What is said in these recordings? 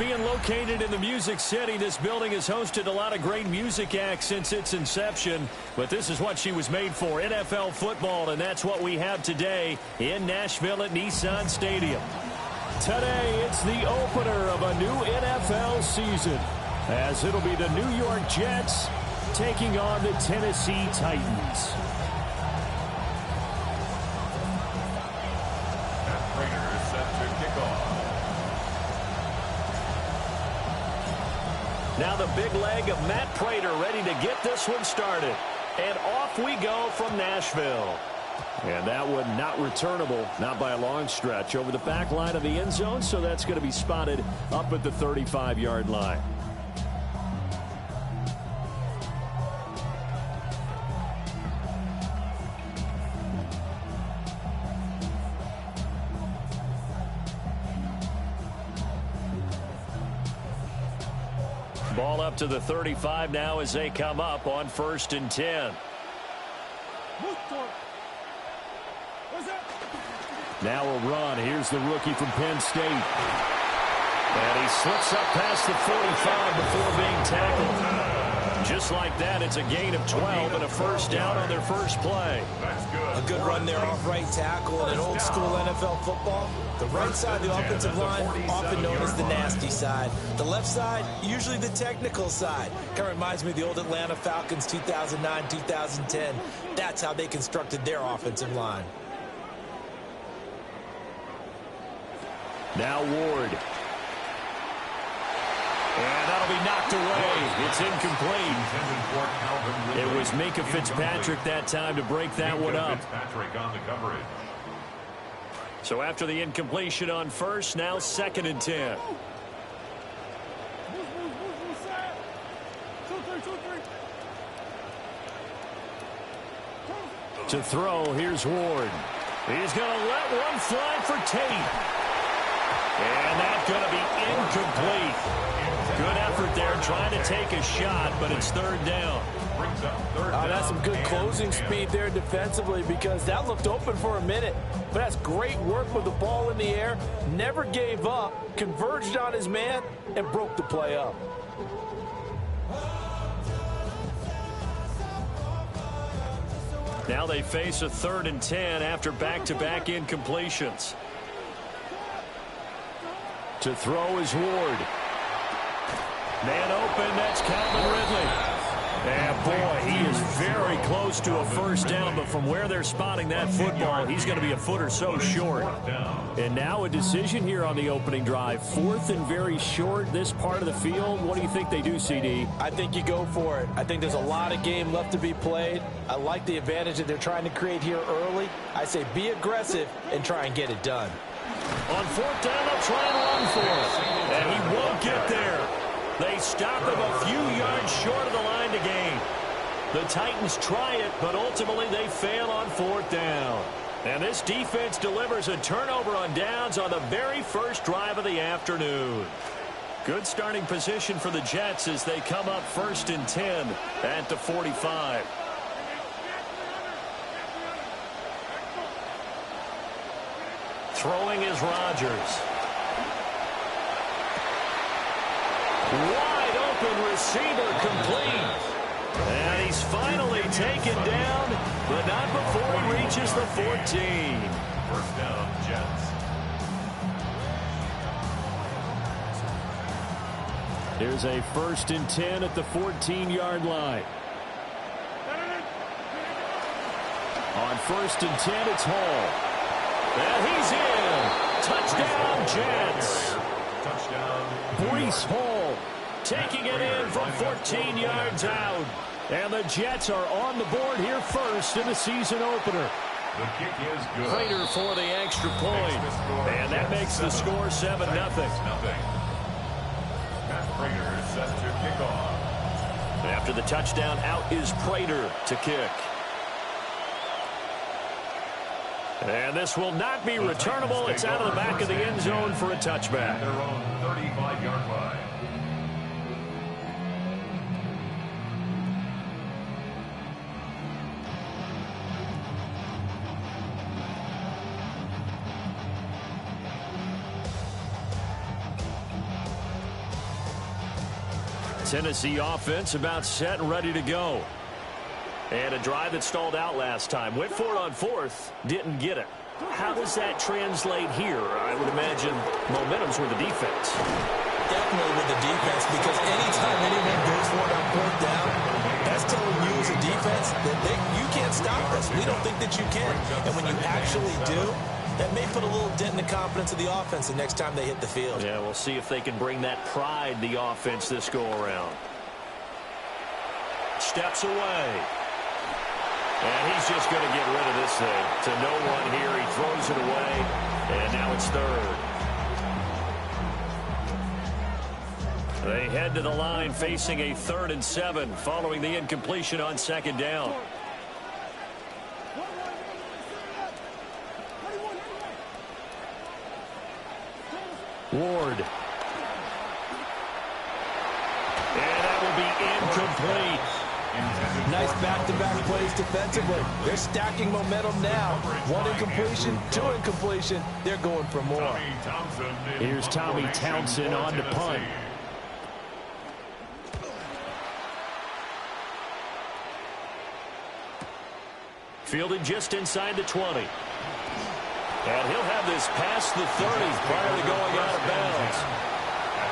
being located in the Music City. This building has hosted a lot of great music acts since its inception. But this is what she was made for, NFL football, and that's what we have today in Nashville at Nissan Stadium. Today, it's the opener of a new NFL season, as it'll be the New York Jets taking on the Tennessee Titans. Now the big leg of Matt Prater ready to get this one started. And off we go from Nashville. And that one not returnable, not by a long stretch, over the back line of the end zone, so that's going to be spotted up at the 35-yard line. Ball up to the 35 now as they come up on 1st and 10. Now a run. Here's the rookie from Penn State. And he slips up past the 45 before being tackled. Just like that, it's a gain of 12 and a first down on their first play. A good run there off right tackle. In old school NFL football, the right side of the offensive line, often known as the nasty side. The left side, usually the technical side. Kind of reminds me of the old Atlanta Falcons 2009-2010. That's how they constructed their offensive line. Now Ward. And that'll be knocked away. It's incomplete. It was Minkah Fitzpatrick that time to break that one up. So after the incompletion on first, now 2nd and 10. To throw, here's Ward. He's going to let one fly for Tate. And that's going to be incomplete. Good effort there trying to take a shot, but it's 3rd down. That's some good closing speed there defensively, because that looked open for a minute. But that's great work with the ball in the air. Never gave up, converged on his man, and broke the play up. Now they face a 3rd and 10 after back-to-back incompletions. To throw is Ward. Man open, that's Calvin Ridley. And boy, he is very close to a first down, but from where they're spotting that football, he's going to be a foot or so short. And now a decision here on the opening drive. 4th and very short, this part of the field. What do you think they do, CD? I think you go for it. I think there's a lot of game left to be played. I like the advantage that they're trying to create here early. I say be aggressive and try and get it done. On 4th down, they'll try and run for it. And he won't get there. They stop him a few yards short of the line to gain. The Titans try it, but ultimately they fail on 4th down. And this defense delivers a turnover on downs on the very first drive of the afternoon. Good starting position for the Jets as they come up 1st and 10 at the 45. Throwing is Rodgers. Wide open receiver complete. And he's finally taken down, but not before he reaches the 14. First down, Jets. Here's a 1st and 10 at the 14-yard line. On 1st and 10, it's Hall. And he's in. Touchdown, Jets. Touchdown. Breece Hall taking it in from 14 yards out. And the Jets are on the board here first in the season opener. The kick is good. Prater for the extra point. And that makes the score 7-0. Matt Prater is set to kick off. After the touchdown, out is Prater to kick. And this will not be returnable. It's out of the back of the end zone for a touchback. Their own 35-yard line. Tennessee offense about set and ready to go. And a drive that stalled out last time. Went for it on fourth, didn't get it. How does that translate here? I would imagine momentum's with the defense. Definitely with the defense, because anytime anyone goes for it on fourth down, that's telling you as a defense that you can't stop us. We don't think that you can. And when you actually do, that may put a little dent in the confidence of the offense the next time they hit the field. Yeah, we'll see if they can bring that pride, the offense, this go-around. Steps away. And he's just going to get rid of this thing. To no one here. He throws it away. And now it's third. They head to the line facing a 3rd and 7 following the incompletion on 2nd down. Ward. And that will be incomplete. Nice back-to-back plays defensively. They're stacking momentum now. 1 incompletion, 2 incompletion. They're going for more. Here's Tommy Townsend on to punt. Fielded just inside the 20. And he'll have this past the 30 prior to going out of bounds.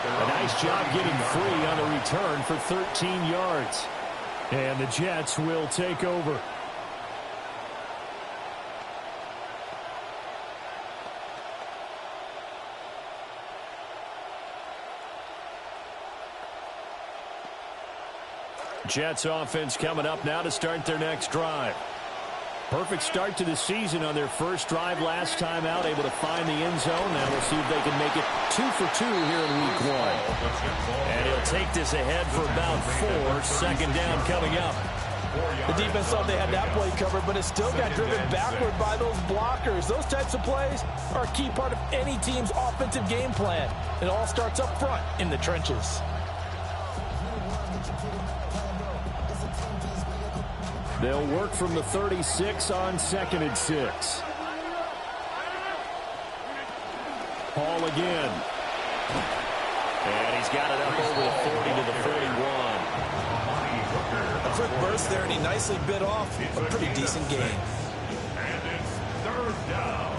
A nice job getting free on the return for 13 yards. And the Jets will take over. Jets offense coming up now to start their next drive. Perfect start to the season on their first drive last time out, able to find the end zone. Now we'll see if they can make it 2 for 2 here in week 1. And he'll take this ahead for about 4. 2nd down coming up. The defense thought they had that play covered, but it still got driven backward by those blockers. Those types of plays are a key part of any team's offensive game plan. It all starts up front in the trenches. They'll work from the 36 on 2nd and 6. Paul again. And he's got it up over the 40 to the 41. A quick burst there, and he nicely bit off a pretty decent gain. And it's 3rd down.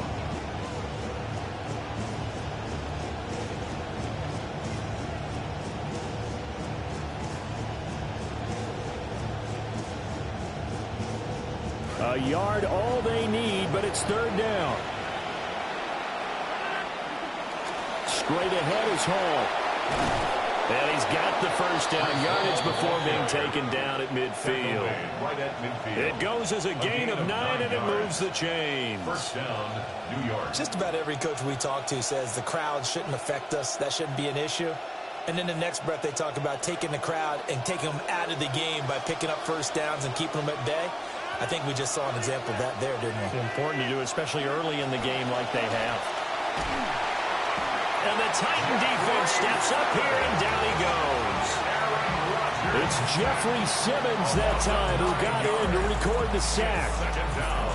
A yard all they need, but it's 3rd down. Straight ahead is Hall. And he's got the first down yardage before being taken down at midfield. It goes as a gain of 9, and it moves the chains. 1st down, New York. Just about every coach we talk to says the crowd shouldn't affect us. That shouldn't be an issue. And then the next breath they talk about taking the crowd and taking them out of the game by picking up first downs and keeping them at bay. I think we just saw an example of that there, didn't we? Important to do, especially early in the game like they have. And the Titan defense steps up here, and down he goes. It's Jeffrey Simmons that time who got in to record the sack. 2nd down.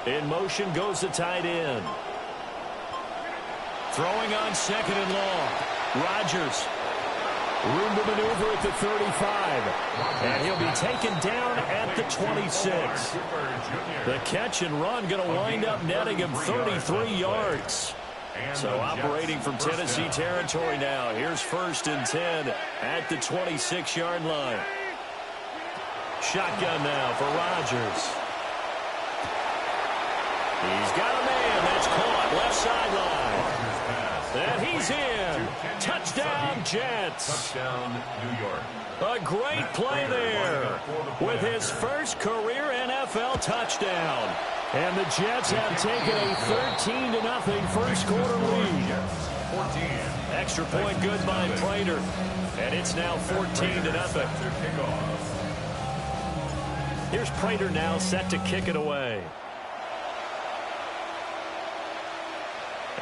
In motion goes the tight end. Throwing on 2nd and long. Rodgers. Room to maneuver at the 35. And he'll be taken down at the 26. The catch and run going to wind up netting him 33 yards. So operating from Tennessee territory now. Here's 1st and 10 at the 26-yard line. Shotgun now for Rodgers. He's got a man that's caught left sideline. And he's in. Touchdown, Jets. Touchdown, New York. A great play there with his first career NFL touchdown. And the Jets have taken a 13-0 first quarter lead. 14. Extra point good by Prater. And it's now 14-0. Here's Prater now set to kick it away.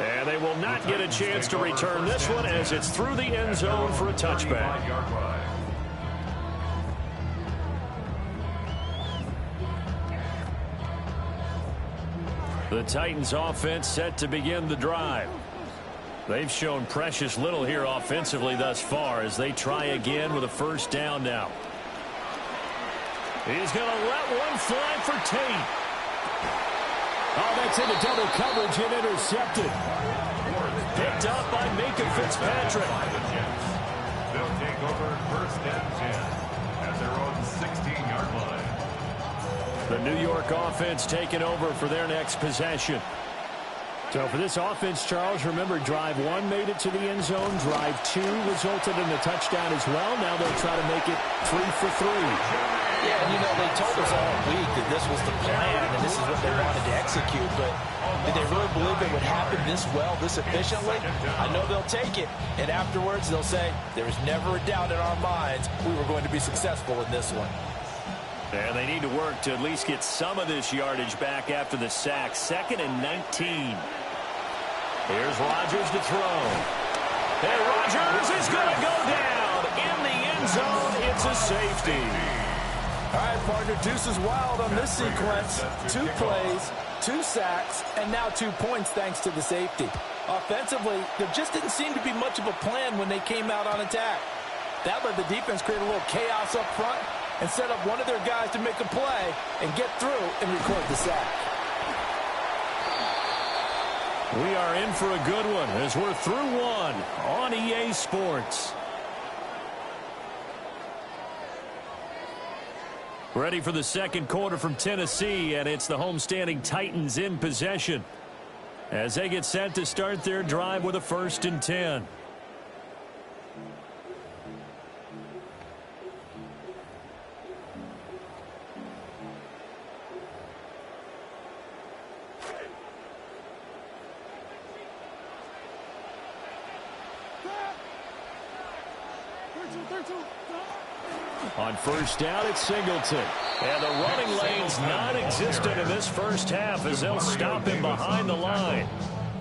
And they will not get a chance to return this one as it's through the end zone for a touchback. The Titans offense set to begin the drive. They've shown precious little here offensively thus far as they try again with a first down now. He's going to let one fly for Tate. Oh, that's into double coverage and intercepted. Picked up by Minkah Fitzpatrick. They'll take over first and 10 at their own 16-yard line. The New York offense taking over for their next possession. So for this offense, Charles, remember, drive 1 made it to the end zone. Drive 2 resulted in a touchdown as well. Now they'll try to make it 3 for 3. Yeah, and you know, they told us all week that this was the plan and this is what they wanted to execute, but did they really believe it would happen this well, this efficiently? I know they'll take it, and afterwards they'll say, there was never a doubt in our minds we were going to be successful in this one. And they need to work to at least get some of this yardage back after the sack. 2nd and 19. Here's Rodgers to throw. And Rodgers is going to go down in the end zone. It's a safety. All right, partner, deuce is wild on this sequence. 2 plays, 2 sacks, and now 2 points thanks to the safety. Offensively, there just didn't seem to be much of a plan when they came out on attack. That let the defense create a little chaos up front and set up one of their guys to make a play and get through and record the sack. We are in for a good one as we're through one on EA Sports. Ready for the second quarter from Tennessee, and it's the homestanding Titans in possession as they get set to start their drive with a 1st and 10. On first down, it's Singleton. And the running lane's non-existent in this first half as they'll stop him behind the line.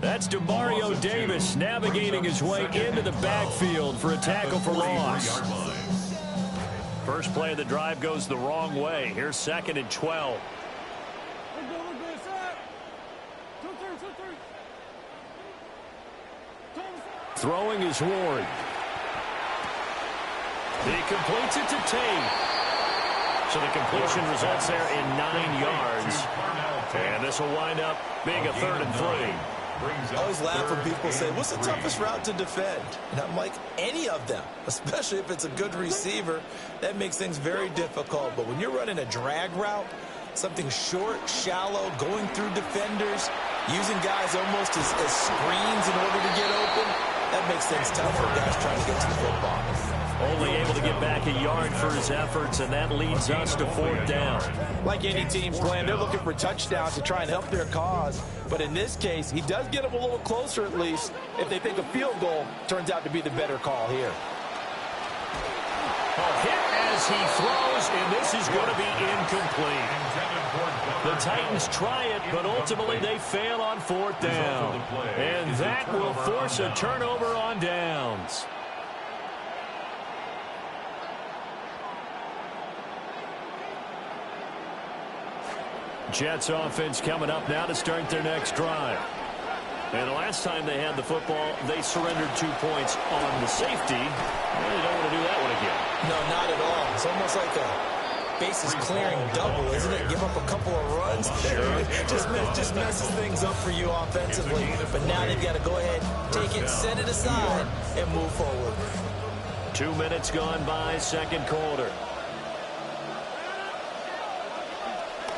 That's Demario Davis navigating his way into the backfield for a tackle for loss. First play of the drive goes the wrong way. Here's 2nd and 12. Throwing is Ward. He completes it to Tate. So the completion results there in 9 yards. And this will wind up being a 3rd and 3. I always laugh when people say, what's the toughest route to defend? And I'm like, any of them, especially if it's a good receiver. That makes things very difficult. But when you're running a drag route, something short, shallow, going through defenders, using guys almost as screens in order to get open, that makes things tough for guys trying to get to the football. Only able to get back a yard for his efforts, and that leads us to 4th down. Like any team's plan, they're looking for touchdowns to try and help their cause. But in this case, he does get them a little closer at least if they think a field goal turns out to be the better call here. A hit as he throws, and this is going to be incomplete. The Titans try it, but ultimately they fail on 4th down. And that will force a turnover on downs. Jets offense coming up now to start their next drive. And the last time they had the football, they surrendered 2 points on the safety. They don't want to do that one again. No, not at all. It's almost like a bases clearing double, isn't it? Give up a couple of runs. Sure. just messes things up for you offensively. But now they've got to go ahead, take it, set it aside, and move forward. 2 minutes gone by, 2nd quarter.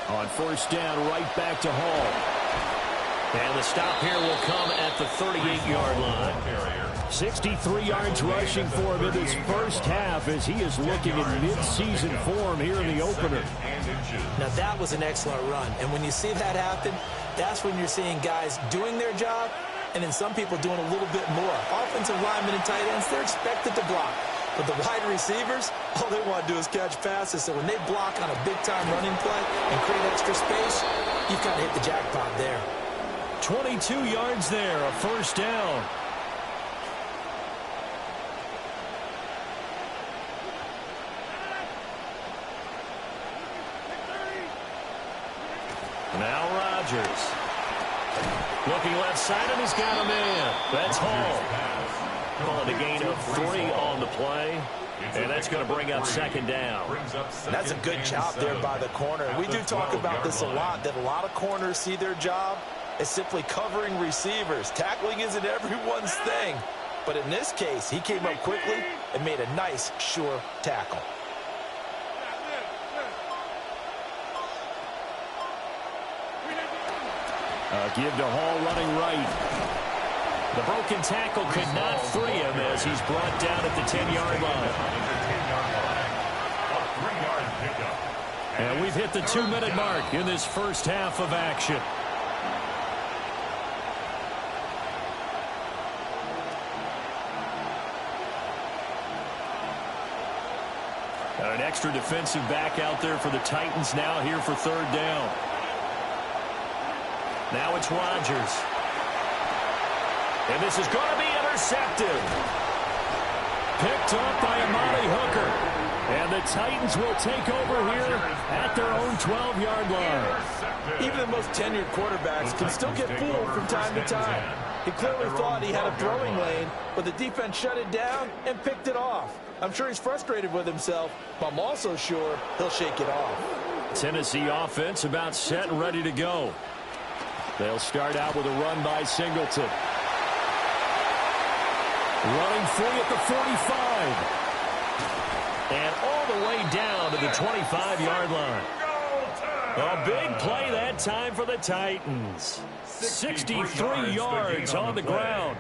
On first down, right back to Hall. And the stop here will come at the 38-yard line. 63 yards rushing for him in this first half as he is looking in mid-season form here in the opener. Now that was an excellent run. And when you see that happen, that's when you're seeing guys doing their job and then some people doing a little bit more. Offensive linemen and tight ends, they're expected to block. But the wide receivers, all they want to do is catch passes. So when they block on a big-time running play and create extra space, you've kind of hit the jackpot there. 22 yards there, a first down. Now Rodgers. Looking left side, and he's got him in. That's Hall. Calling a gain of 3 on the play. And that's going to bring up second down. That's a good job there by the corner. We do talk about this a lot, that a lot of corners see their job as simply covering receivers. Tackling isn't everyone's thing. But in this case, he came up quickly and made a nice, sure tackle. Give to Hall running right. The broken tackle could not free him as he's brought down at the 10-yard line. And we've hit the 2-minute mark in this first half of action. An extra defensive back out there for the Titans now here for third down. Now it's Rodgers. And this is going to be intercepted. Picked up by Amani Hooker. And the Titans will take over here at their own 12-yard line. Even the most tenured quarterbacks can still get fooled from time to time. He clearly thought he had a throwing lane, but the defense shut it down and picked it off. I'm sure he's frustrated with himself, but I'm also sure he'll shake it off. Tennessee offense about set and ready to go. They'll start out with a run by Singleton. Running free at the 45. And all the way down to the 25-yard line. A big play that time for the Titans. 63 yards on the ground.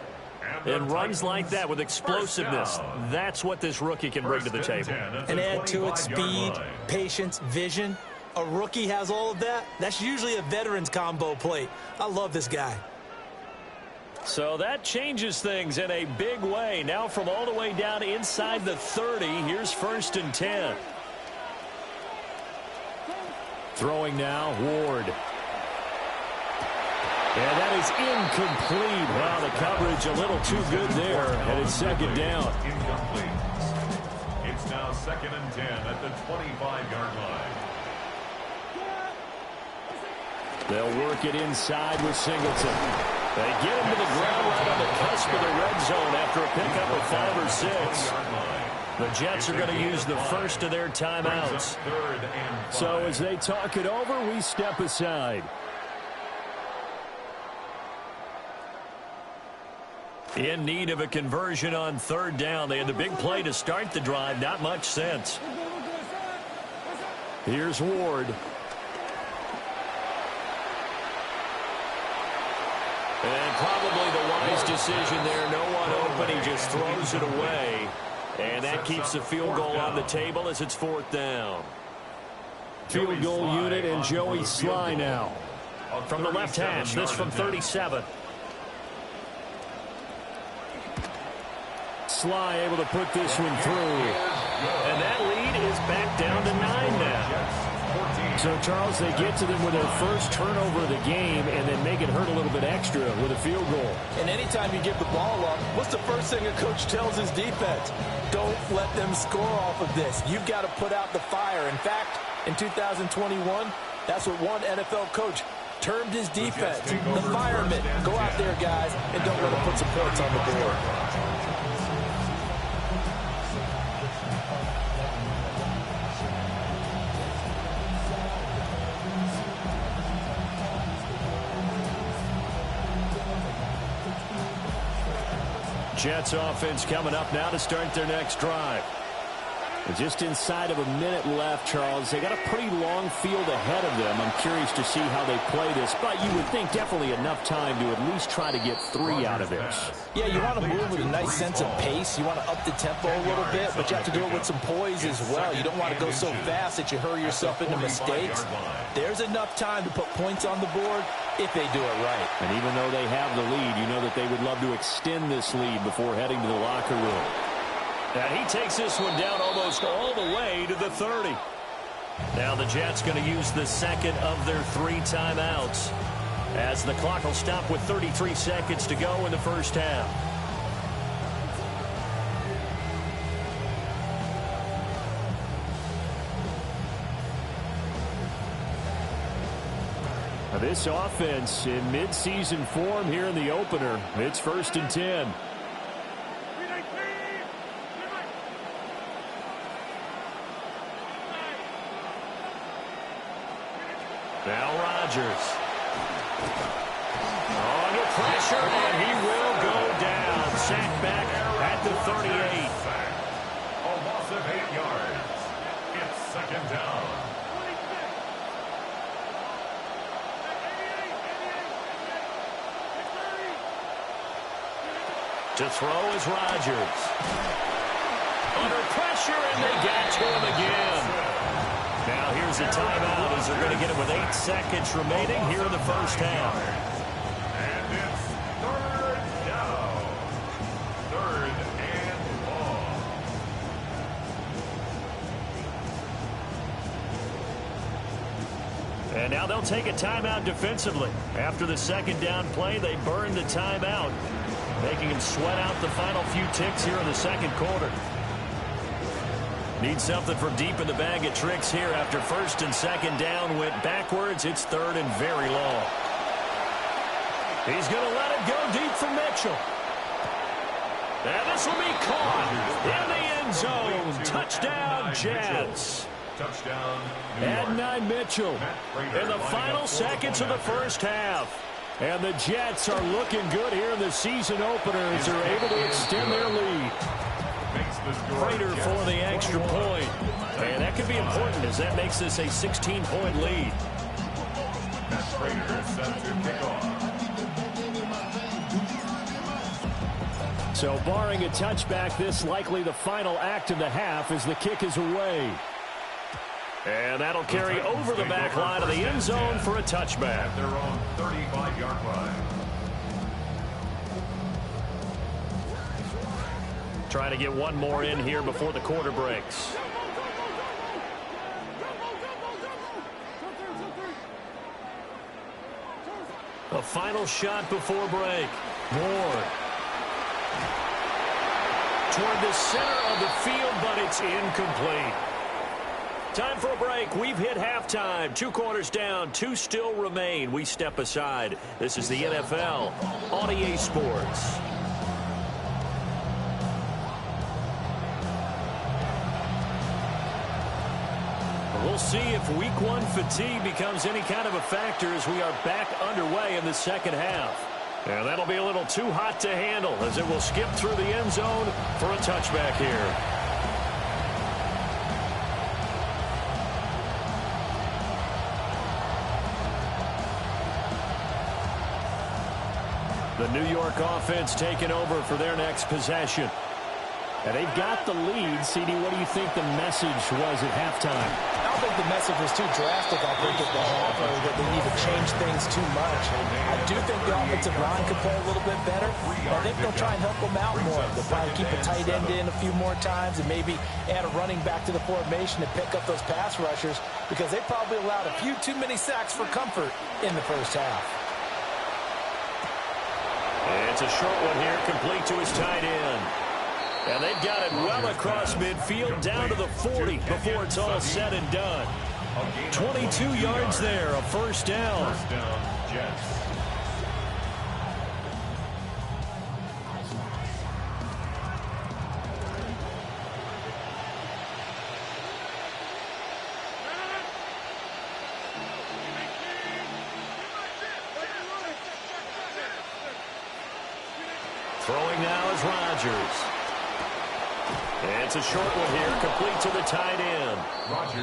And runs like that with explosiveness. That's what this rookie can bring to the table. And add to it speed, patience, vision. A rookie has all of that. That's usually a veteran's combo plate. I love this guy. So that changes things in a big way. Now from all the way down inside the 30, here's 1st and 10. Throwing now, Ward. And that is incomplete. Wow, the coverage a little too good there. And it's second down. Incomplete. It's now 2nd and 10 at the 25-yard line. They'll work it inside with Singleton. They get him to the ground right on the cusp of the red zone after a pickup of 5 or 6. The Jets are going to use the first of their timeouts. So as they talk it over, we step aside. In need of a conversion on 3rd down. They had the big play to start the drive. Not much sense. Here's Ward. And probably the wise decision there. No one open. He just throws it away. And that keeps the field goal on the table as it's 4th down. Field goal unit and Joey Sly now. From the left hash, this from 37. Sly able to put this one through. And that lead is back down to 9 now. So, Charles, they get to them with their first turnover of the game and then make it hurt a little bit extra with a field goal. And anytime you give the ball up, what's the first thing a coach tells his defense? Don't let them score off of this. You've got to put out the fire. In fact, in 2021, that's what one NFL coach termed his defense. The firemen. Go out there, guys, and don't let them put some points on the board. Jets offense coming up now to start their next drive. Just inside of a minute left, Charles. They got a pretty long field ahead of them. I'm curious to see how they play this, but you would think definitely enough time to at least try to get 3 out of this. Yeah, you want to move with a nice sense of pace. You want to up the tempo a little bit, but you have to do it with some poise as well. You don't want to go so fast that you hurry yourself into mistakes. There's enough time to put points on the board if they do it right. And even though they have the lead, you know that they would love to extend this lead before heading to the locker room. And he takes this one down almost all the way to the 30. Now the Jets going to use the second of their 3 timeouts as the clock will stop with 33 seconds to go in the first half. This offense in midseason form here in the opener. It's 1st and 10. Now Rodgers. Under pressure, and he will go down. Sacked back at the 38. A loss of 8 yards. It's 2nd down. To throw is Rodgers. Under pressure, and they got to him again. Now here's a timeout as they're going to get it with 8 seconds remaining here in the first half. And it's 3rd down. 3rd and long. And now they'll take a timeout defensively. After the 2nd down play, they burn the timeout, making him sweat out the final few ticks here in the 2nd quarter. Need something from deep in the bag of tricks here after 1st and 2nd down went backwards. It's 3rd and very long. He's going to let it go deep for Mitchell. And this will be caught in the end zone. Touchdown, Jets. Touchdown, Adonai Mitchell in the final seconds of the first half. And the Jets are looking good here in the season opener as they're able to extend their lead. Prater for the extra point. And that could be important as that makes this a 16-point lead. Matt Prater set to kick off. So barring a touchback, this likely the final act of the half as the kick is away. And that'll carry over the back line of the end zone for a touchback. At their own 35-yard line. Trying to get one more in here before the quarter breaks. A final shot before break. Moore. Toward the center of the field, but it's incomplete. Time for a break. We've hit halftime. 2 quarters down. 2 still remain. We step aside. This is the NFL on EA Sports. We'll see if week 1 fatigue becomes any kind of a factor as we are back underway in the second half. And that'll be a little too hot to handle as it will skip through the end zone for a touchback here. The New York offense taking over for their next possession. And they've got the lead. CD, what do you think the message was at halftime? I don't think the message was too drastic. I think at the half or that they need to change things too much. I do think the offensive line could play a little bit better. I think they'll try and help them out more. They'll probably keep a tight end in a few more times and maybe add a running back to the formation to pick up those pass rushers because they probably allowed a few too many sacks for comfort in the first half. It's a short one here, complete to his tight end. And they've got it well across midfield down to the 40 before it's all said and done. 22 yards there, a first down. First down, Jets. Throwing now is Rodgers. It's a short one here, complete to the tight end.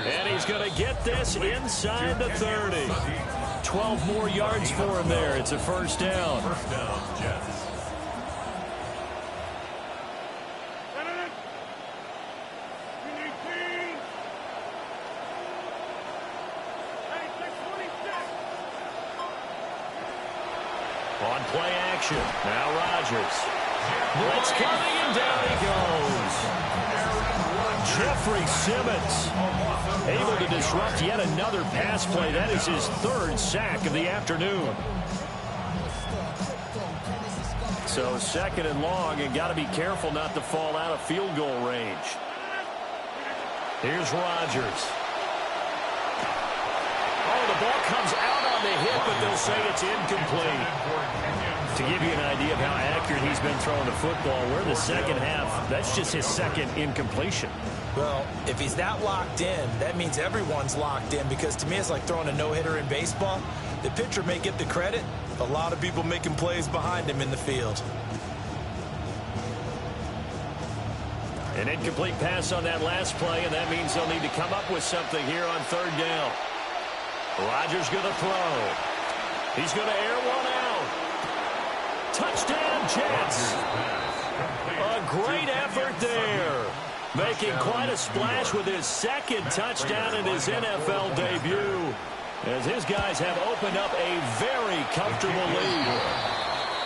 And he's going to get this inside the 30. 12 more yards for him there. It's a first down. First down, Jets. On play action. Now Rodgers. Blitz coming, and down he goes. Jeffrey Simmons able to disrupt yet another pass play. That is his 3rd sack of the afternoon. So 2nd and long, and got to be careful not to fall out of field goal range. Here's Rodgers. Oh, the ball comes out on the hit, but they'll say it's incomplete. To give you an idea of how accurate he's been throwing the football, we're in the second half. That's just his second incompletion. Well, if he's not locked in, that means everyone's locked in, because to me it's like throwing a no-hitter in baseball. The pitcher may get the credit, a lot of people making plays behind him in the field. An incomplete pass on that last play, and that means they'll need to come up with something here on third down. Rodgers going to throw. He's going to air one out. Touchdown, Jets. A great effort there. Making quite a splash with his second touchdown in his NFL debut, as his guys have opened up a very comfortable lead.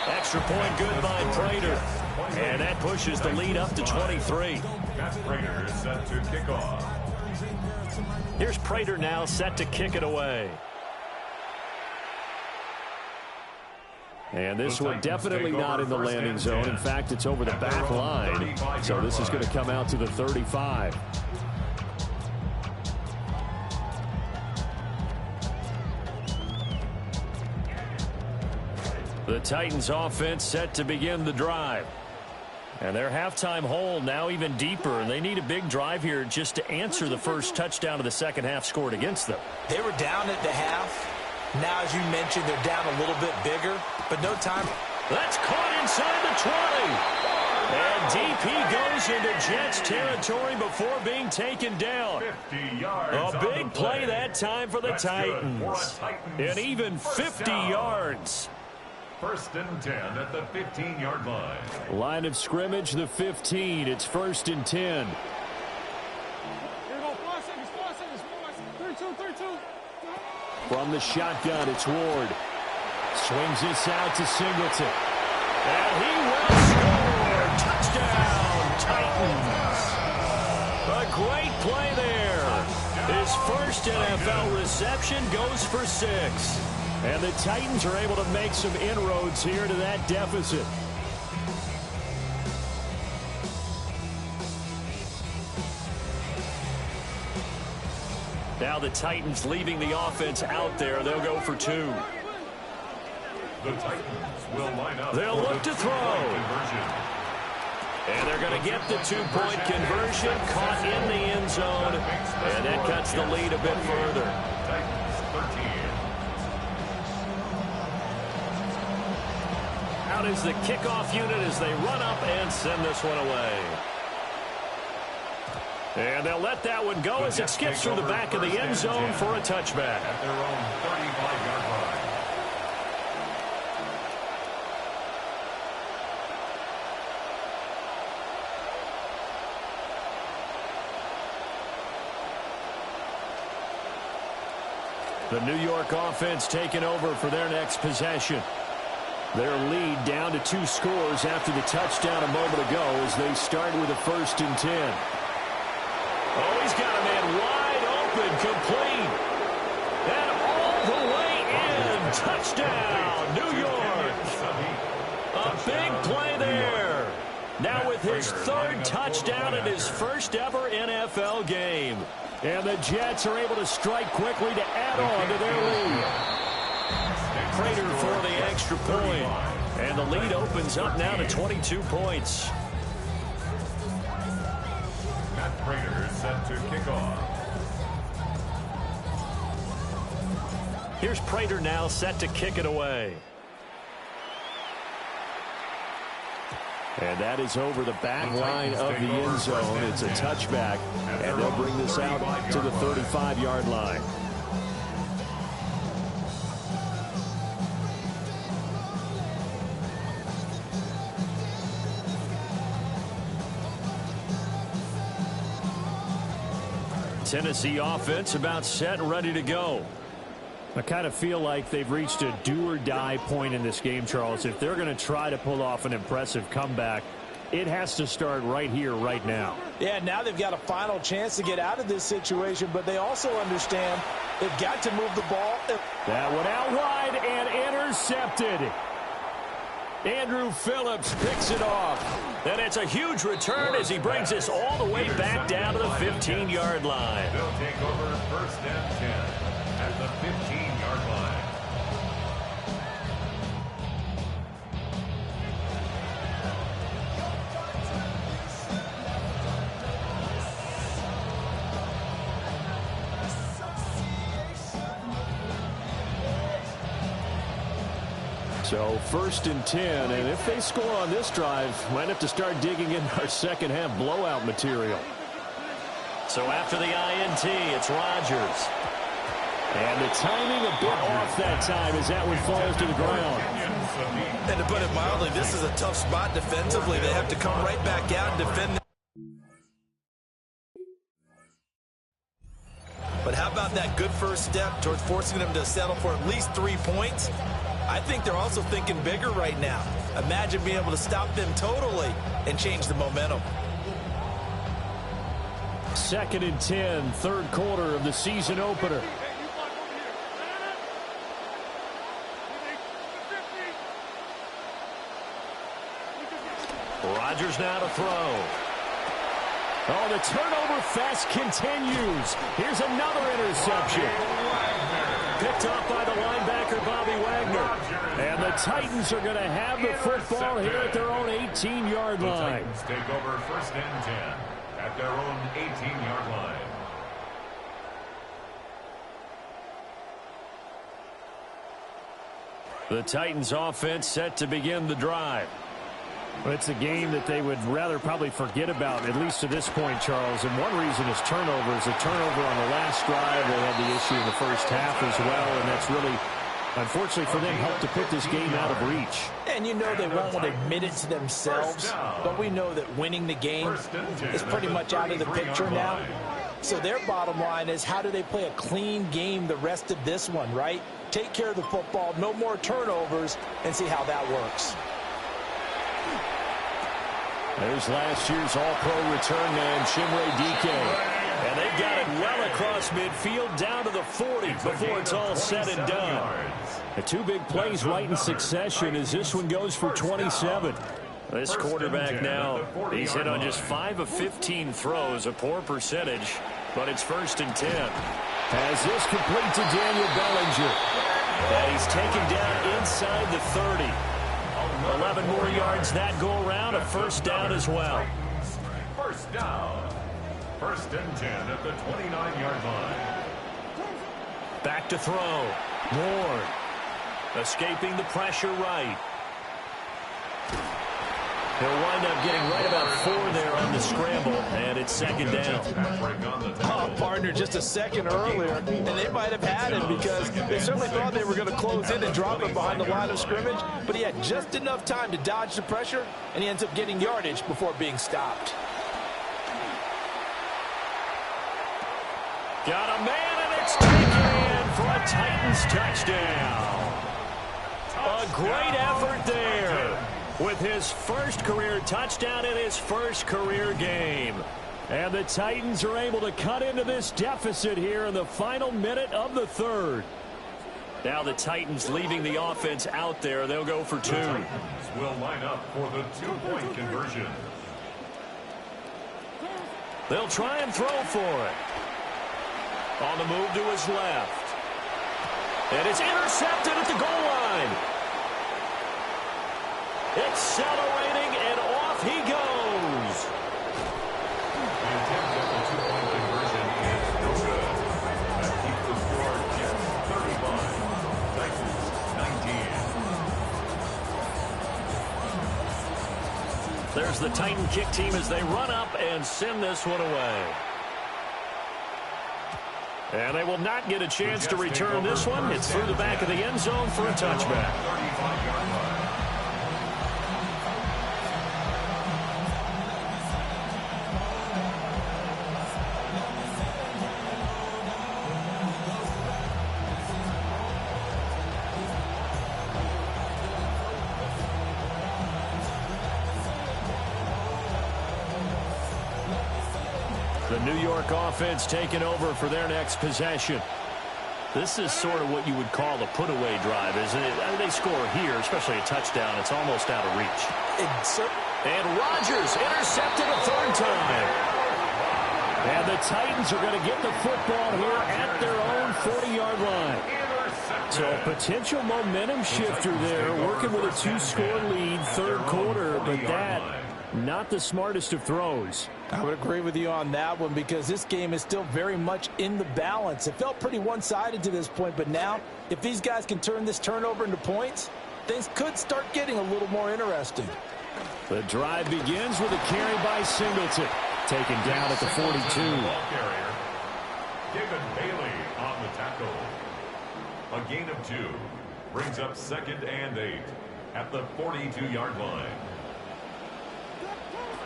Extra point good by Prater. And that pushes the lead up to 23. Matt Prater is set to kick off. Here's Prater now set to kick it away. And this one definitely not in the landing zone. In fact, it's over the back line. So this is going to come out to the 35. The Titans offense set to begin the drive. And their halftime hole now even deeper, and they need a big drive here just to answer the first touchdown of the second half scored against them. They were down at the half. Now, as you mentioned, they're down a little bit bigger, but no time. That's caught inside the 20. And DP goes into Jets territory before being taken down. 50 yards. A big play that time for the Titans. And even 50 yards. First and 10 at the 15-yard line. Line of scrimmage, the 15. It's first and 10. From the shotgun, it's Ward. Swings this out to Singleton. And he will score. Touchdown, Titans. A great play there. His first NFL reception goes for 6. And the Titans are able to make some inroads here to that deficit. Now the Titans leaving the offense out there. They'll go for 2. The Titans will line up. They'll look to throw. And they're going to get the 2-point conversion, caught in the end zone. And that cuts the lead a bit further. Titans 13. Out is the kickoff unit as they run up and send this one away. And they'll let that one go as it skips through the back of the end zone for a touchback. At their own 35-yard line. The New York offense taking over for their next possession. Their lead down to 2 scores after the touchdown a moment ago as they start with a first and 10. Oh, he's got a man wide open, complete. And all the way in. Touchdown, New York. A big play there. Now with his 3rd touchdown in his first ever NFL game. And the Jets are able to strike quickly to add on to their lead. Prater for the extra point. And the lead opens up now to 22 points. Matt Prater is set to kick off. Here's Prater now set to kick it away. And that is over the back line of the end zone. It's a touchback, and they'll bring this out to the 35-yard line. Tennessee offense about set and ready to go. I kind of feel like they've reached a do-or-die point in this game, Charles. If they're going to try to pull off an impressive comeback, it has to start right here, right now. Yeah, now they've got a final chance to get out of this situation, but they also understand they've got to move the ball. That one out wide and intercepted. Andrew Phillips picks it off. And it's a huge return as he brings this all the way back down to the 15-yard line. They'll take over first and 10 at the 15-yard line. So 1st and 10, and if they score on this drive, might have to start digging in our second half blowout material. So after the INT, it's Rodgers. And the timing a bit off that time as that one falls to the ground. And to put it mildly, this is a tough spot defensively. They have to come right back out and defend. But how about that good first step towards forcing them to settle for at least 3 points? I think they're also thinking bigger right now. Imagine being able to stop them totally and change the momentum. 2nd and 10, 3rd quarter of the season opener. Rodgers now to throw. Oh, the turnover fest continues. Here's another interception. Picked off by the linebacker, Bobby Wagner. And the Titans are going to have the football here at their own 18-yard line. The Titans take over 1st and 10 at their own 18-yard line. The Titans offense set to begin the drive. Well, it's a game that they would rather probably forget about, at least to this point, Charles. And one reason is turnovers. A turnover on the last drive. They had the issue in the first half as well, and that's really, unfortunately for them, helped to put this game out of reach. And you know they won't admit it to themselves, but we know that winning the game is pretty much out of the picture now. So their bottom line is, how do they play a clean game the rest of this one, right? Take care of the football, no more turnovers, and see how that works. There's last year's All-Pro return man, Chimere Dike. And they've got it well across midfield down to the 40 before it's all said and done. The 2 big plays right in succession as this one goes for 27. This quarterback now, he's hit on just 5 of 15 throws, a poor percentage, but it's 1st and 10. As this complete to Daniel Bellinger. And he's taken down inside the 30. 11 more yards that go around, a 1st down as well. 1st down. 1st and 10 at the 29-yard line. Back to throw. Ward escaping the pressure right. He'll wind up getting right about 4 there on the scramble, and it's 2nd down. Oh, partner, just a second earlier, and they might have had him because they certainly thought they were going to close in and drop him behind the line of scrimmage, but he had just enough time to dodge the pressure, and he ends up getting yardage before being stopped. Got a man, and it's taken in for a Titans touchdown. A great effort there, with his 1st career touchdown in his 1st career game. And the Titans are able to cut into this deficit here in the final minute of the 3rd. Now the Titans leaving the offense out there. They'll go for 2. The Titans will line up for the 2-point conversion. They'll try and throw for it. On the move to his left. And it's intercepted at the goal line. Accelerating, and off he goes. The attempt at the 2-point conversion is no good. That keeps the score Jets 35, Titans 19. There's the Titan kick team as they run up and send this one away. And they will not get a chance to return this one. It's through the back of the end zone for a touchback. 35-yard line. The New York offense taking over for their next possession. This is sort of what you would call a put-away drive, isn't it? I mean, they score here, especially a touchdown. It's almost out of reach. And Rodgers intercepted a 3rd time. And the Titans are going to get the football here at their own 40-yard line. So a potential momentum shifter there, working with a 2-score lead, 3rd quarter, but that, not the smartest of throws. I would agree with you on that one because this game is still very much in the balance. It felt pretty one-sided to this point, but now if these guys can turn this turnover into points, things could start getting a little more interesting. The drive begins with a carry by Singleton. Taken down at the 42. Ball carrier, David Bailey on the tackle. A gain of 2 brings up 2nd and 8 at the 42-yard line.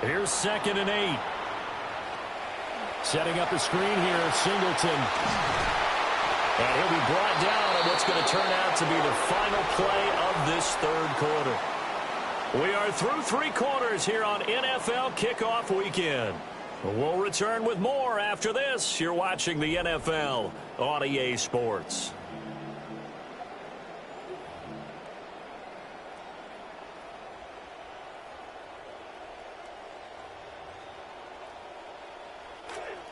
Here's 2nd and 8. Setting up the screen here, Singleton. And he'll be brought down on what's going to turn out to be the final play of this third quarter. We are through 3 quarters here on NFL Kickoff Weekend. We'll return with more after this. You're watching the NFL on EA Sports.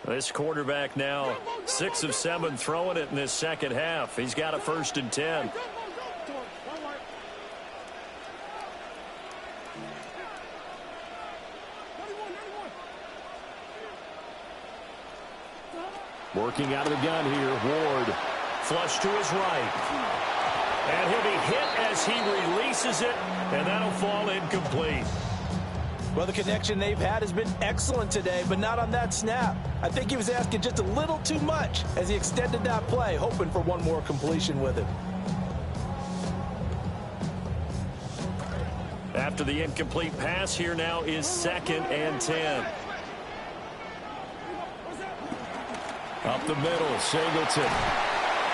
This quarterback now 6 of 7 throwing it in this second half. He's got a 1st and 10. Working out of the gun here, Ward. Flush to his right. And he'll be hit as he releases it, and that'll fall incomplete. Well, the connection they've had has been excellent today, but not on that snap. I think he was asking just a little too much as he extended that play, hoping for one more completion with it. After the incomplete pass, here now is 2nd and 10. Up the middle, Singleton.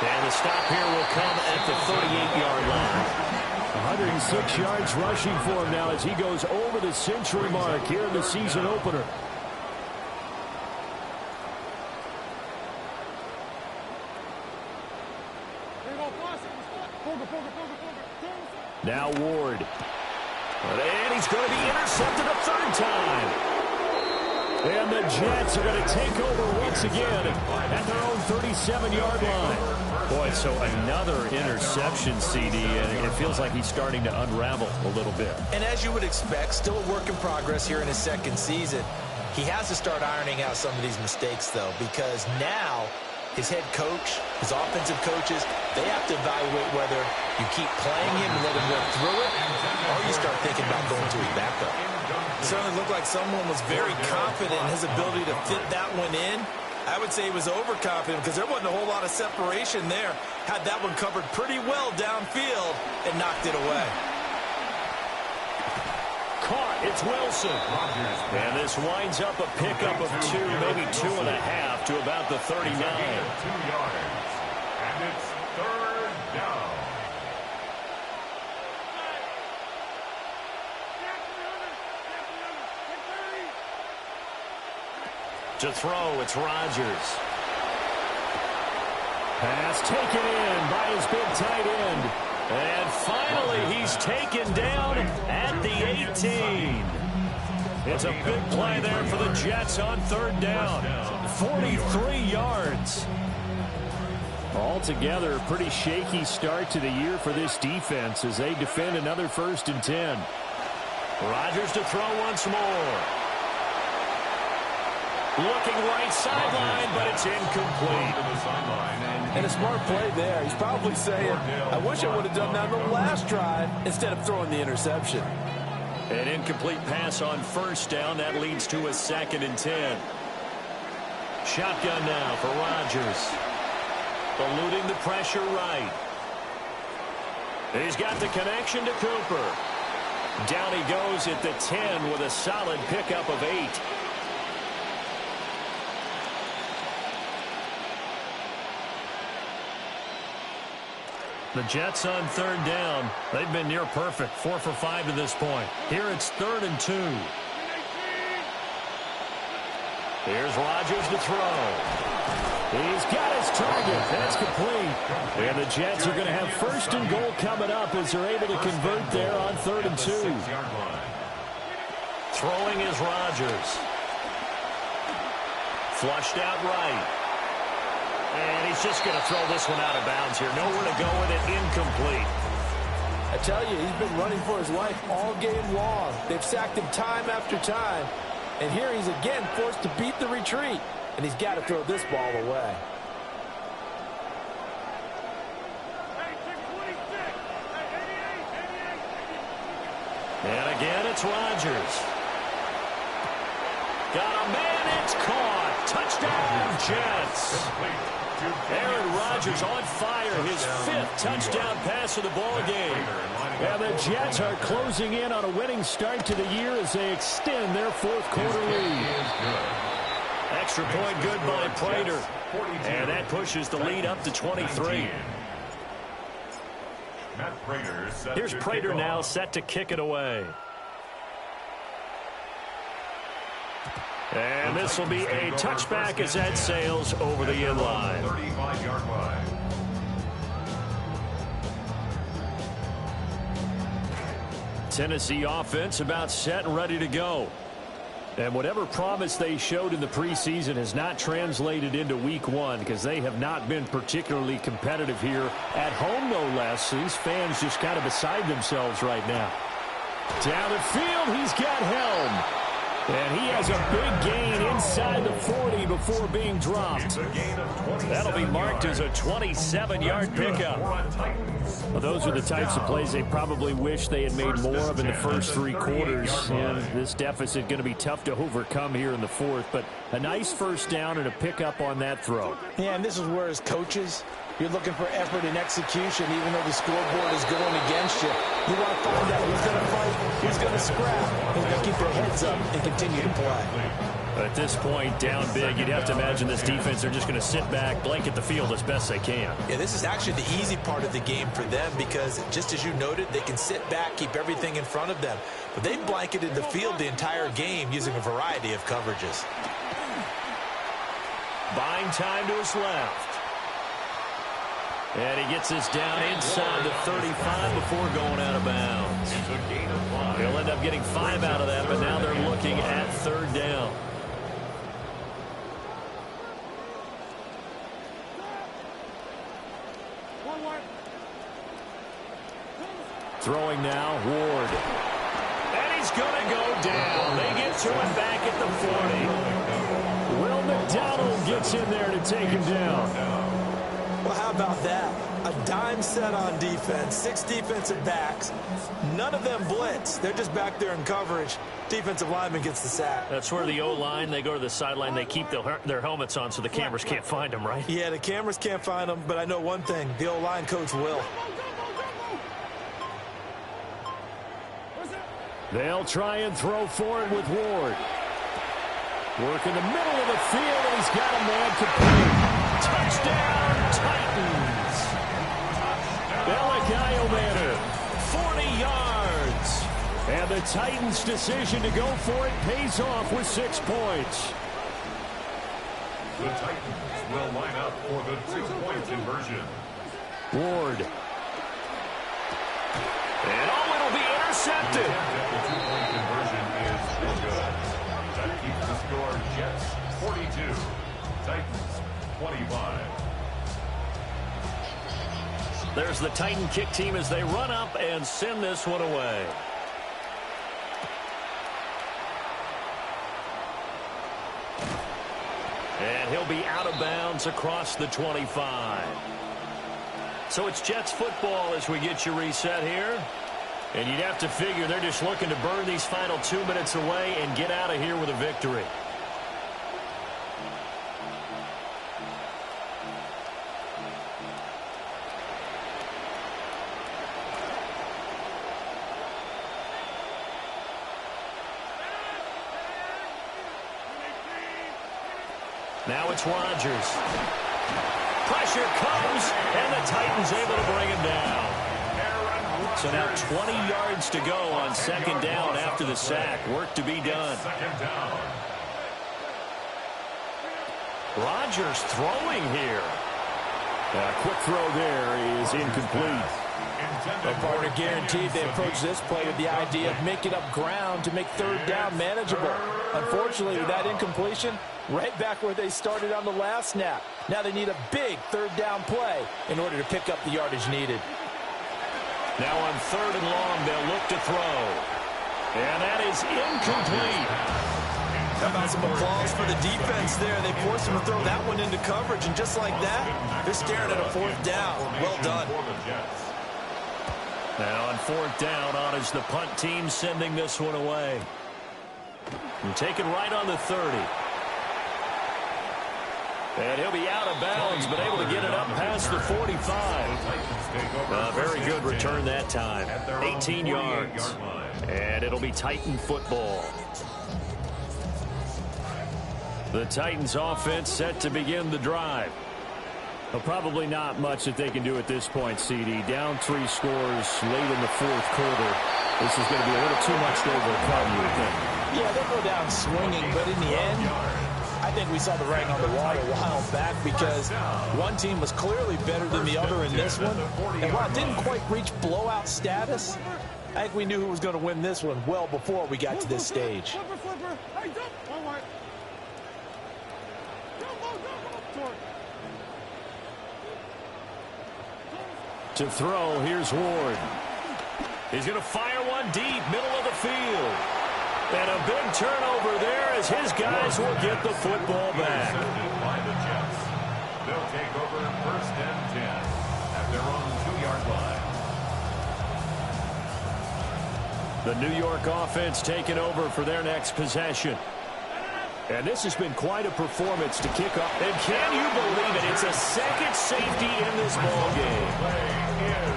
And the stop here will come at the 38-yard line. 106 yards rushing for him now as he goes over the century mark here in the season opener. Now Ward. And he's going to be intercepted a 3rd time. And the Jets are going to take over once again at their own 37-yard line. Boy, so another interception, CD, and it feels like he's starting to unravel a little bit. And as you would expect, still a work in progress here in his 2nd season. He has to start ironing out some of these mistakes, though, because now his head coach, his offensive coaches, they have to evaluate whether you keep playing him and let him work through it, or you start thinking about going to his backup. It certainly looked like someone was very confident in his ability to fit that one in. I would say he was overconfident because there wasn't a whole lot of separation there. Had that one covered pretty well downfield and knocked it away. Caught, it's Wilson. And this winds up a pickup of 2, maybe 2.5 to about the 39. 2 yards. And it's 3rd down. To throw, it's Rodgers. Pass taken in by his big tight end. And finally, he's taken down at the 18. It's a big play there for the Jets on 3rd down. 43 yards. Altogether, a pretty shaky start to the year for this defense as they defend another 1st and 10. Rodgers to throw once more. Looking right sideline, but it's incomplete. And a smart play there. He's probably saying, I wish I would have done that on the last drive instead of throwing the interception. An incomplete pass on 1st down. That leads to a 2nd and 10. Shotgun now for Rodgers. Eluding the pressure right. He's got the connection to Cooper. Down he goes at the 10 with a solid pickup of 8. The Jets on 3rd down. They've been near perfect. 4 for 5 to this point. Here it's 3rd and 2. Here's Rodgers to throw. He's got his target. That's complete. And the Jets are going to have 1st and goal coming up as they're able to convert there on 3rd and 2. Throwing is Rodgers. Flushed out right. And he's just going to throw this one out of bounds here. Nowhere to go with it. Incomplete. I tell you, he's been running for his life all game long. They've sacked him time after time. And here he's again forced to beat the retreat. And he's got to throw this ball away. And again, it's Rodgers. Got a man, it's caught. Touchdown, Jets. Aaron Rodgers on fire, his 5th touchdown pass of the ball game. And the Jets are closing in on a winning start to the year as they extend their 4th quarter lead. Extra point good by Prater. And that pushes the lead up to 23. Here's Prater now set to kick it away. And this will be a touchback as that sails over the end line. 35-yard line. Tennessee offense about set and ready to go. And whatever promise they showed in the preseason has not translated into week 1 because they have not been particularly competitive here at home, no less. These fans just kind of beside themselves right now. Down the field, he's got Helm. And he has a big gain inside the 40 before being dropped. That'll be marked as a 27-yard pickup. Well, those are the types of plays they probably wish they had made more of in the first 3 quarters. And this deficit going to be tough to overcome here in the 4th. But a nice first down and a pickup on that throw. Yeah, and this is where as coaches, you're looking for effort and execution, even though the scoreboard is going against you. You want to find out who's going to fight, who's going to scrap, who's going to keep their heads up and continue to play. At this point, down big, you'd have to imagine this defense are just going to sit back, blanket the field as best they can. Yeah, this is actually the easy part of the game for them because, just as you noted, they can sit back, keep everything in front of them. But they've blanketed the field the entire game using a variety of coverages. Buying time to his left. And he gets this down inside the 35 before going out of bounds. They'll end up getting 5 out of that, but now they're looking at 3rd down. Throwing now, Ward. And he's going to go down. They get to him back at the 40. Will McDonald gets in there to take him down. Well, how about that? A dime set on defense, 6 defensive backs. None of them blitz. They're just back there in coverage. Defensive lineman gets the sack. That's where the O-line, they go to the sideline, they keep their helmets on so the cameras can't find them, right? Yeah, the cameras can't find them, but I know one thing. The O-line coach will. They'll try and throw for it with Ward. Work in the middle of the field, and he's got a man complete. Touchdown, Titans. Bellic 40 yards. And the Titans' decision to go for it pays off with 6 points. The Titans will line up for the 2-point conversion. Ward. And it'll be intercepted. The 2-point conversion is good. That keeps the score Jets 42, Titans 25. There's the Titan kick team as they run up and send this one away. And he'll be out of bounds across the 25. So it's Jets football as we get you reset here. And you'd have to figure they're just looking to burn these final 2 minutes away and get out of here with a victory. Now it's Rodgers. Pressure comes, and the Titans able to bring him down. So now 20 yards to go on 2nd down after the sack. Work to be done. 2nd down. Rodgers throwing here. Quick throw there is incomplete. A partner guaranteed they approach this play with the idea of making up ground to make 3rd down manageable. Unfortunately, with that incompletion, right back where they started on the last snap. Now they need a big 3rd down play in order to pick up the yardage needed. Now on 3rd and long, they'll look to throw. And that is incomplete. How about some applause for the defense there? They forced him to throw that one into coverage, and just like that, they're staring at a 4th down. Well done. Now on 4th down, on is the punt team sending this one away. And taken right on the 30. And he'll be out of bounds, but able to get it up past the 45. Very good return that time. 18 yards. And it'll be Titan football. The Titans offense set to begin the drive. Well, probably not much that they can do at this point, CD. Down 3 scores late in the 4th quarter. This is going to be a little too much to overcome, you would think. Yeah, they'll go down swinging, but in the end, I think we saw the writing on the wall a while back because one team was clearly better than the other in this one. And while it didn't quite reach blowout status, I think we knew who was going to win this one well before we got to this stage. To throw, here's Ward. He's going to fire one deep, middle of the field. And a big turnover there as his guys will get the football back. By the Jets. They'll take over 1st and 10 at their own 2-yard line. The New York offense taking over for their next possession. And this has been quite a performance to kick off. And can you believe it? It's a second safety in this ball game.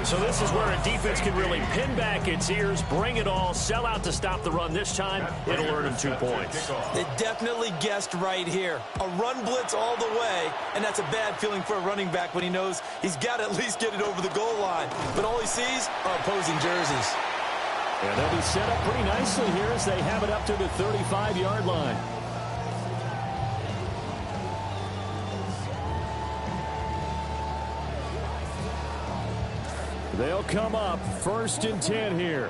So this is where a defense can really pin back its ears, bring it all, sell out to stop the run. This time, it'll earn them 2 points. They definitely guessed right here. A run blitz all the way, and that's a bad feeling for a running back when he knows he's got to at least get it over the goal line. But all he sees are opposing jerseys. And they'll be set up pretty nicely here as they have it up to the 35-yard line. They'll come up 1st and 10 here.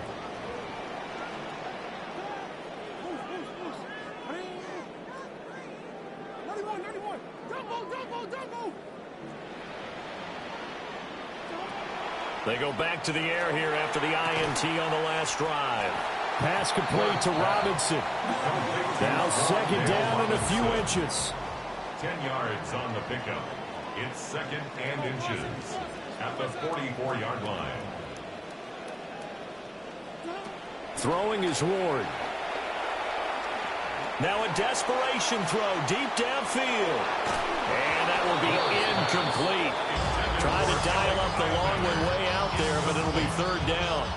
They go back to the air here after the INT on the last drive. Pass complete to Robinson. Now 2nd down and a few inches. 10 yards on the pickup. It's 2nd and inches at the 44-yard line. Throwing is Ward. Now a desperation throw deep downfield. And that will be incomplete. Trying to dial up the long one way out there, but it'll be 3rd down.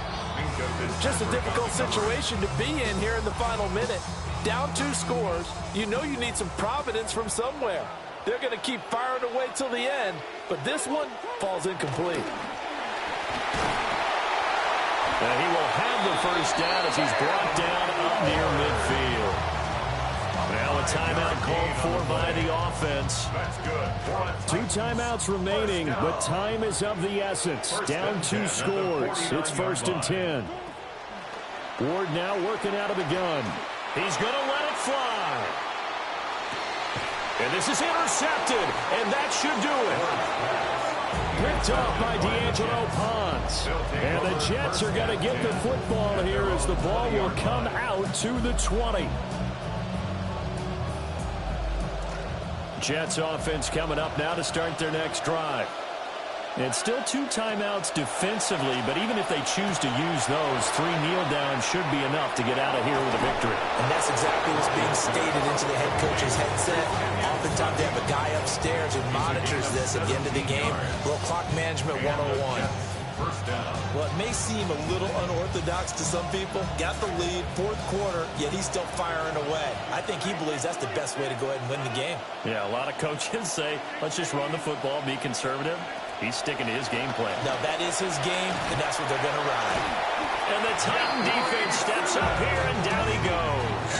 Just a difficult situation to be in here in the final minute. Down 2 scores. You know you need some providence from somewhere. They're going to keep firing away till the end, but this one falls incomplete. And he will have the 1st down as he's brought down up near midfield. Now a timeout called for by the offense. 2 timeouts remaining, but time is of the essence. Down 2 scores. It's 1st and 10. Ward now working out of the gun. He's going to let it fly. And this is intercepted, and that should do it. Picked off by D'Angelo Pons. And the Jets are going to get the football here as the ball will come out to the 20. Jets offense coming up now to start their next drive. And still 2 timeouts defensively, but even if they choose to use those, 3 kneel downs should be enough to get out of here with a victory. And that's exactly what's being stated into the head coach's headset. Oftentimes they have a guy upstairs who monitors this at the end of the game. A little clock management 101. Well, it may seem a little unorthodox to some people. Got the lead, 4th quarter, yet he's still firing away. I think he believes that's the best way to go ahead and win the game. Yeah, a lot of coaches say, let's just run the football, be conservative. He's sticking to his game plan. Now, that is his game, and that's what they're going to ride. And the Titan defense steps up here, and down he goes.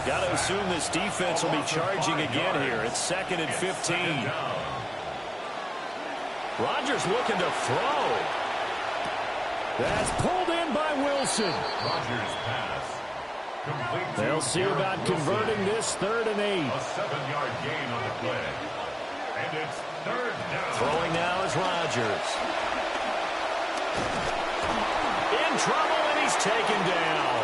Got to assume this defense will be charging again here. It's 2nd and 15. Rodgers looking to throw. That's pulled in by Wilson. Rodgers pass. They'll see about converting this 3rd and 8. A 7-yard gain on the play. And it's 3rd down. Throwing now is Rodgers. In trouble, and he's taken down.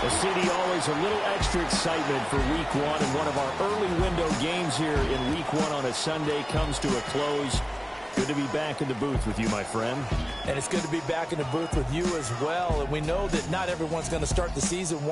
The city always a little extra excitement for Week 1, and one of our early window games here in Week 1 on a Sunday comes to a close. Good to be back in the booth with you, my friend. And it's good to be back in the booth with you as well. And we know that not everyone's going to start the season